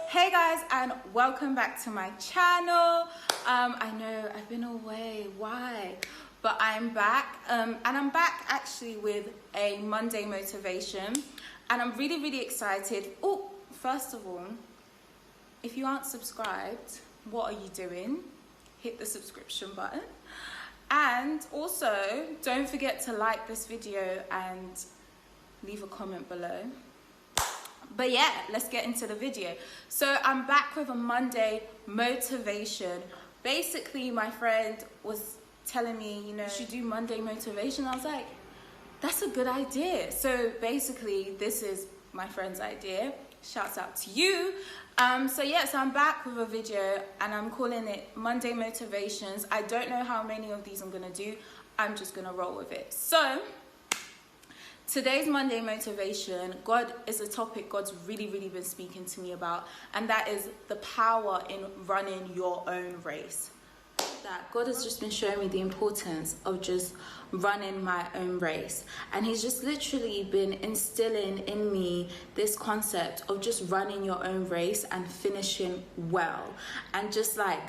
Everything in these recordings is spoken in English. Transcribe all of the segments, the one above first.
Hey guys, and welcome back to my channel. I know I've been away, why? But I'm back, and I'm back actually with a Monday motivation, and I'm really excited. Oh, first of all, if you aren't subscribed, what are you doing? Hit the subscription button, and also don't forget to like this video and leave a comment below. But yeah, let's get into the video. So I'm back with a Monday motivation. Basically, my friend was telling me, you should do Monday motivation. I was like, that's a good idea. So basically, this is my friend's idea. Shouts out to you. So I'm back with a video and I'm calling it Monday motivations. I don't know how many of these I'm gonna do. I'm just gonna roll with it. So today's Monday motivation, God is a topic God's really been speaking to me about, and that is the power in running your own race. That God has just been showing me the importance of just running my own race, and he's just literally been instilling in me this concept of just running your own race and finishing well, and just like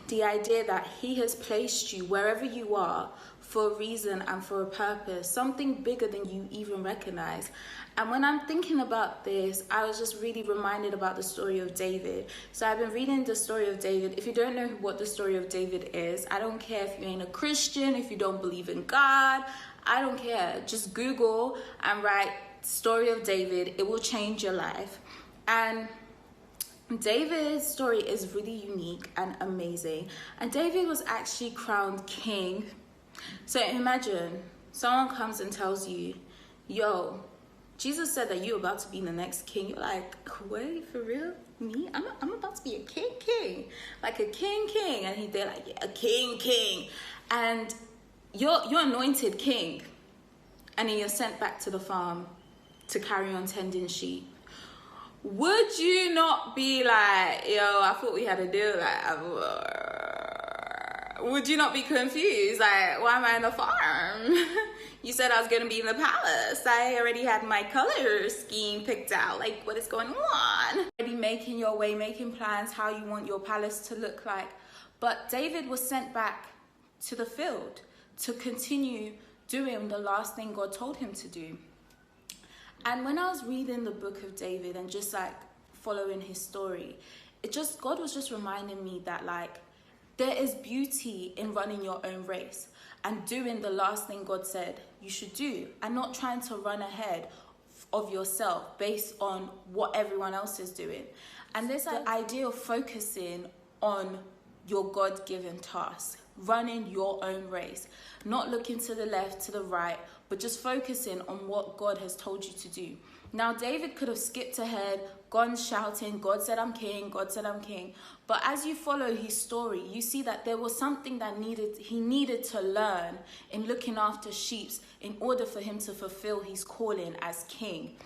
the idea that he has placed you wherever you are for a reason and for a purpose, something bigger than you even recognize. And when I'm thinking about this, I was just really reminded about the story of David. So I've been reading the story of David. If you don't know what the story of David is, I don't care if you ain't a Christian, if you don't believe in God, I don't care. Just Google and write story of David. It will change your life. And David's story is really unique and amazing. And David was actually crowned king. So imagine someone comes and tells you, yo, Jesus said that you're about to be the next king. You're like, wait, for real? Me? I'm about to be a king. Like a king. And they're like, yeah, a king. And you're anointed king. And then you're sent back to the farm to carry on tending sheep. Would you not be like, yo, I thought we had a deal, would you not be confused? Like, why am I in the farm? You said I was going to be in the palace. I already had my color scheme picked out. Like, what is going on? Already making your way, making plans how you want your palace to look like. But David was sent back to the field to continue doing the last thing God told him to do. And when I was reading the book of David and just like following his story, God was just reminding me that like, there is beauty in running your own race and doing the last thing God said you should do, and not trying to run ahead of yourself based on what everyone else is doing. And there's the idea of focusing on your God-given task, running your own race, not looking to the left, to the right, but just focusing on what God has told you to do. Now, David could have skipped ahead, gone shouting, God said I'm king, God said I'm king. But as you follow his story, you see that there was something that he needed to learn in looking after sheep in order for him to fulfill his calling as king.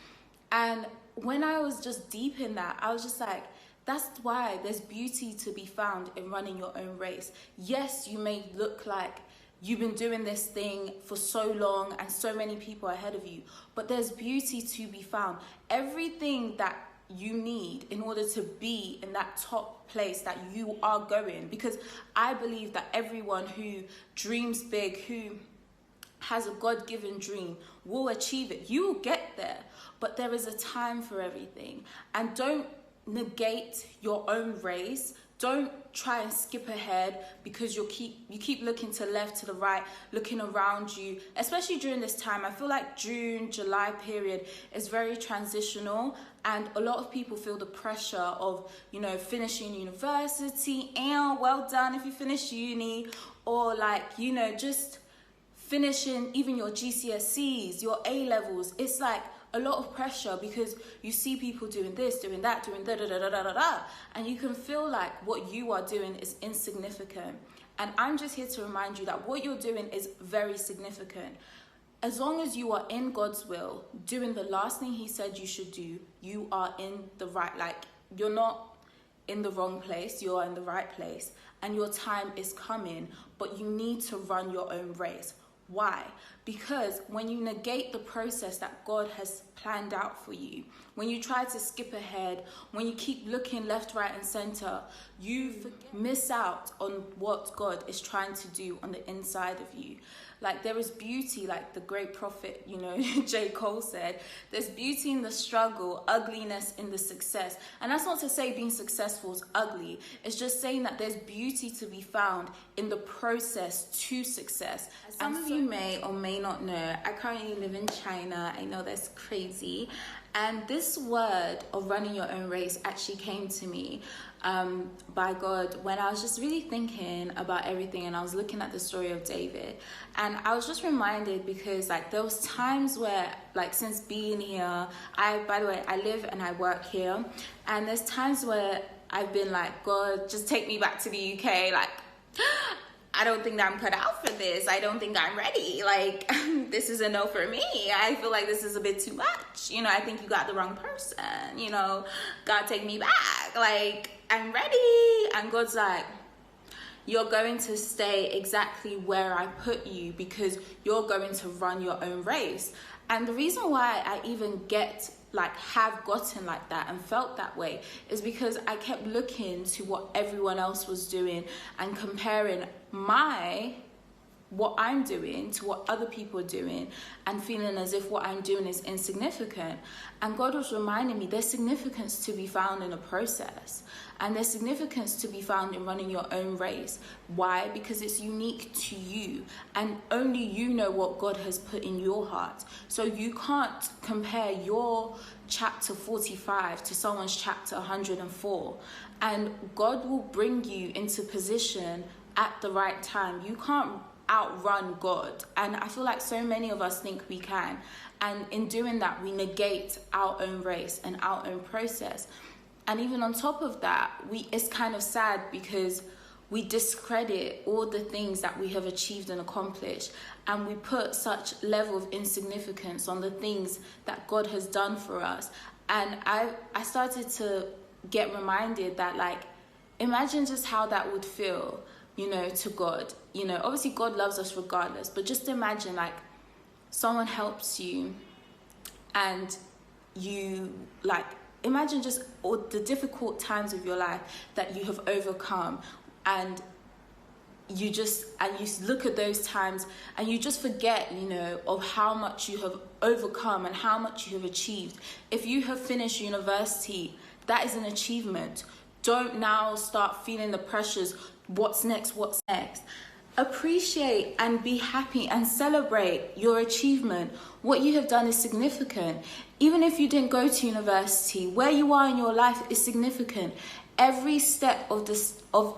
And when I was just deep in that, I was just like, that's why there's beauty to be found in running your own race. Yes, you may look like you've been doing this thing for so long and so many people ahead of you, but there's beauty to be found. Everything that you need in order to be in that top place that you are going, because I believe that everyone who dreams big, who has a God-given dream, will achieve it. You will get there, but there is a time for everything. And don't negate your own race. Don't try and skip ahead because you keep looking to left, to the right, looking around you, especially during this time. I feel like June, July period is very transitional, and a lot of people feel the pressure of, finishing university, and well done if you finish uni, or like, just finishing even your GCSEs, your A-levels. It's like a lot of pressure because you see people doing this, doing that, doing da-da-da-da-da-da, and you can feel like what you are doing is insignificant. And I'm just here to remind you that what you're doing is very significant. As long as you are in God's will, doing the last thing he said you should do, you are in the right, like, you're not in the wrong place, you are in the right place, and your time is coming, but you need to run your own race. Why? Because when you negate the process that God has planned out for you, when you try to skip ahead, when you keep looking left, right, and center, you miss out on what God is trying to do on the inside of you. Like, there is beauty, like the great prophet, J. Cole said, there's beauty in the struggle, ugliness in the success. And that's not to say being successful is ugly. It's just saying that there's beauty to be found in the process to success. As some of you may or may not know, I currently live in China. I know that's crazy. And this word of running your own race actually came to me by God when I was just really thinking about everything, and I was looking at the story of David, and I was just reminded because there was times where since being here, by the way, I live and I work here, and there's times where I've been like, God, just take me back to the UK. I don't think that I'm cut out for this. I don't think I'm ready. This is a no for me. I feel like this is a bit too much. I think you got the wrong person. God, take me back. I'm ready. And God's like, you're going to stay exactly where I put you because you're going to run your own race. And the reason why I even have gotten like that and felt that way is because I kept looking to what everyone else was doing and comparing what I'm doing to what other people are doing and feeling as if what I'm doing is insignificant. And God was reminding me there's significance to be found in a process, and there's significance to be found in running your own race. Why? Because it's unique to you, and only you know what God has put in your heart. So you can't compare your chapter 45 to someone's chapter 104, and God will bring you into position at the right time. You can't outrun God, and I feel like so many of us think we can, and in doing that we negate our own race and our own process. And even on top of that, it's kind of sad because we discredit all the things that we have achieved and accomplished, and we put such level of insignificance on the things that God has done for us. And I started to get reminded that imagine just how that would feel, to God. Obviously God loves us regardless, but just imagine someone helps you and you imagine just all the difficult times of your life that you have overcome, and you look at those times and you just forget, of how much you have overcome and how much you have achieved. If you have finished university, that is an achievement. Don't now start feeling the pressures. What's next? Appreciate and be happy and celebrate your achievement. What you have done is significant. Even if you didn't go to university, where you are in your life is significant. Every step of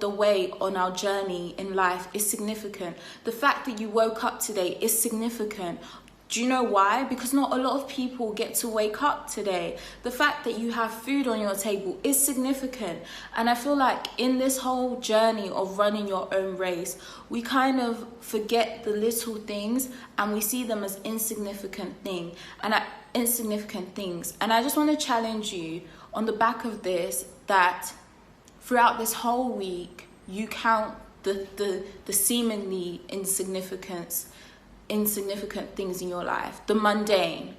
the way on our journey in life is significant. The fact that you woke up today is significant. Do you know why? Because not a lot of people get to wake up today. The fact that you have food on your table is significant. And I feel like in this whole journey of running your own race, we kind of forget the little things and we see them as insignificant things. And I just want to challenge you on the back of this, that throughout this whole week, you count the seemingly insignificant things in your life, the mundane.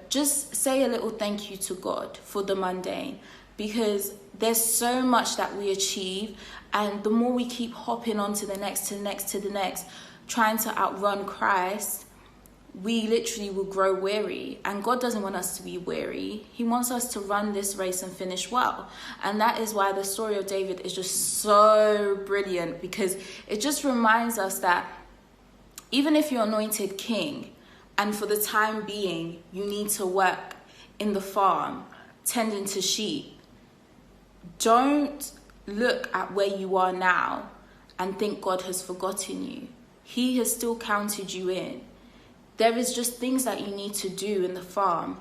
Just say a little thank you to God for the mundane, because there's so much that we achieve, and the more we keep hopping on to the next, trying to outrun Christ, we literally will grow weary. And God doesn't want us to be weary. He wants us to run this race and finish well. And that is why the story of David is just so brilliant, because it just reminds us that even if you're anointed king, and for the time being, you need to work in the farm, tending to sheep, don't look at where you are now and think God has forgotten you. He has still counted you in. There is just things that you need to do in the farm.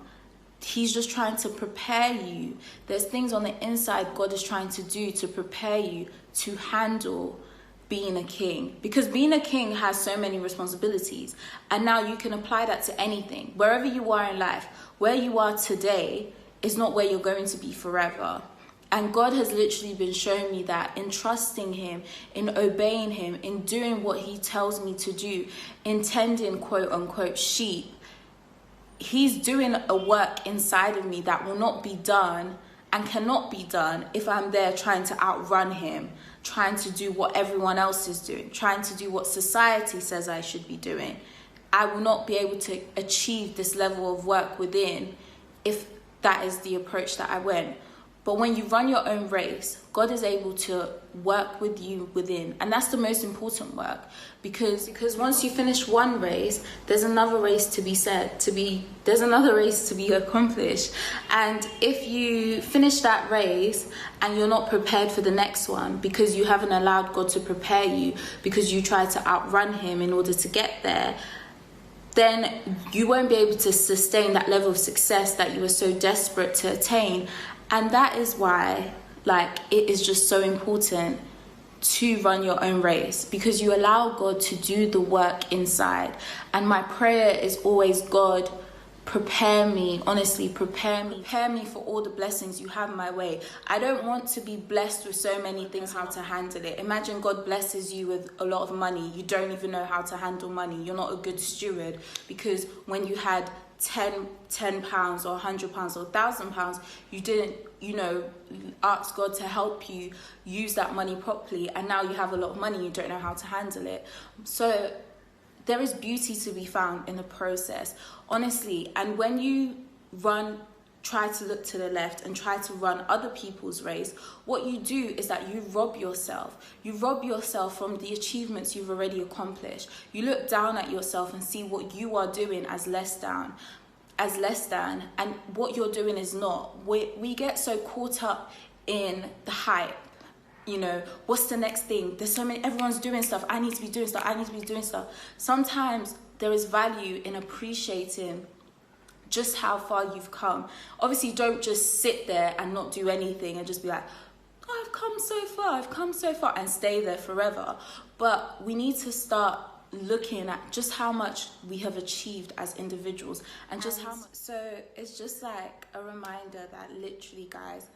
He's just trying to prepare you. There's things on the inside God is trying to do to prepare you to handle being a king, because being a king has so many responsibilities, and now you can apply that to anything. Wherever you are in life, where you are today is not where you're going to be forever. And God has literally been showing me that in trusting him, in obeying him, in doing what he tells me to do, in tending quote unquote sheep, he's doing a work inside of me that will not be done and cannot be done if I'm there trying to outrun him, trying to do what everyone else is doing, trying to do what society says I should be doing. I will not be able to achieve this level of work within if that is the approach that I went. But when you run your own race, God is able to work with you within. And that's the most important work. Because once you finish one race, there's another race to be there's another race to be accomplished. And if you finish that race and you're not prepared for the next one because you haven't allowed God to prepare you, because you try to outrun him in order to get there, then you won't be able to sustain that level of success that you were so desperate to attain. And that is why, it is just so important to run your own race, because you allow God to do the work inside. And my prayer is always, God, prepare me, honestly, prepare me for all the blessings you have my way. I don't want to be blessed with so many things, how to handle it. Imagine God blesses you with a lot of money. You don't even know how to handle money. You're not a good steward, because when you had 10 pounds or 100 pounds or 1,000 pounds, you didn't, ask God to help you use that money properly. And now you have a lot of money, you don't know how to handle it. So there is beauty to be found in the process, honestly. And when you try to look to the left and try to run other people's race, what you do is that you rob yourself. You rob yourself from the achievements you've already accomplished. You look down at yourself and see what you are doing as less than, and what you're doing is not. We get so caught up in the hype. What's the next thing? There's so many, everyone's doing stuff. I need to be doing stuff. Sometimes there is value in appreciating just how far you've come. Obviously, don't just sit there and not do anything and just be like, oh, I've come so far, and stay there forever. But we need to start looking at just how much we have achieved as individuals, and just how much. So it's just like a reminder that literally, guys,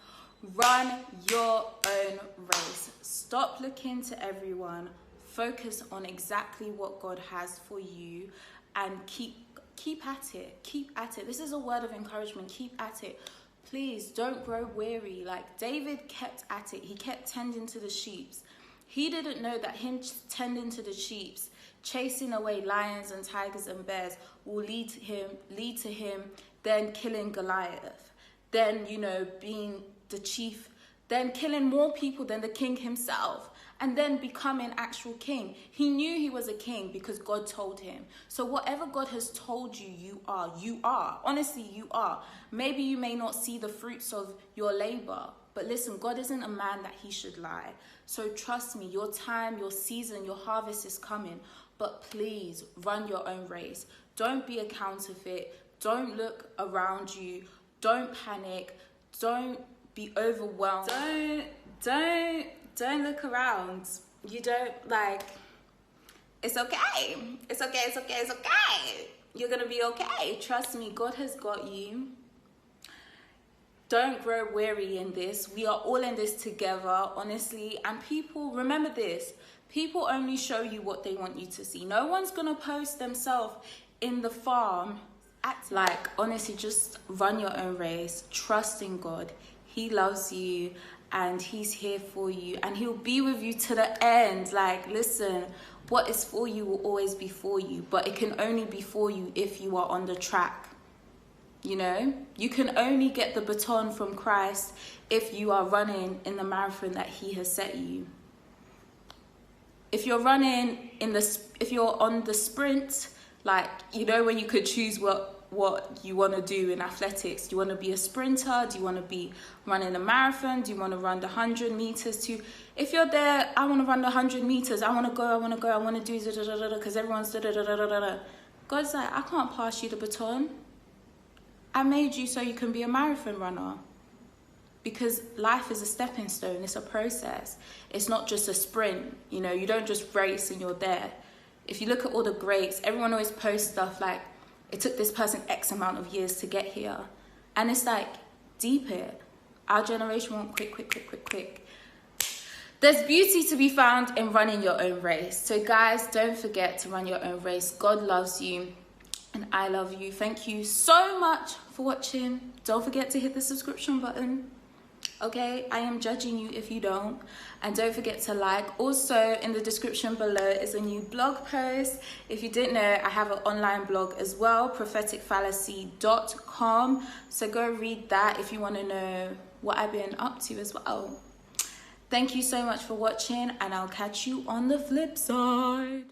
run your own race. Stop looking to everyone. Focus on exactly what God has for you, and keep at it. This is a word of encouragement. Keep at it. Please don't grow weary. Like David kept at it. He kept tending to the sheep. He didn't know that him tending to the sheep, chasing away lions and tigers and bears, will lead to him then killing Goliath, then being the chief, then killing more people than the king himself, and then becoming actual king. He knew he was a king because God told him. So whatever God has told you, you are. Honestly, you are. Maybe you may not see the fruits of your labor, but listen, God isn't a man that he should lie. So trust me, your time, your season, your harvest is coming. But please run your own race. Don't be a counterfeit. Don't look around you. Don't panic. Don't be overwhelmed. Don't look around. You don't it's okay. It's okay. You're gonna be okay. Trust me, God has got you. Don't grow weary in this. We are all in this together, honestly. And people, remember this, people only show you what they want you to see. No one's gonna post themselves in the farm. Honestly, just run your own race. Trust in God. He loves you and he's here for you, and he'll be with you to the end. Listen, what is for you will always be for you, but it can only be for you if you are on the track. You can only get the baton from Christ if you are running in the marathon that he has set you. If you're running if you're on the sprint, when you could choose what you want to do in athletics. Do you want to be a sprinter? Do you want to be running a marathon? Do you want to run the 100 meters? If you're there, I want to run the 100 meters. I want to go, I want to do because everyone's God's like, I can't pass you the baton. I made you so you can be a marathon runner. Because life is a stepping stone. It's a process. It's not just a sprint. You don't just race and you're there. If you look at all the greats, everyone always posts stuff like, it took this person X amount of years to get here. And it's deep it. Our generation won't quick. There's beauty to be found in running your own race. So guys, don't forget to run your own race. God loves you and I love you. Thank you so much for watching. Don't forget to hit the subscription button. Okay, I am judging you if you don't. And don't forget to like. Also, in the description below is a new blog post. If you didn't know, I have an online blog as well, propheticfallacy.com. So go read that if you want to know what I've been up to as well. Thank you so much for watching, and I'll catch you on the flip side.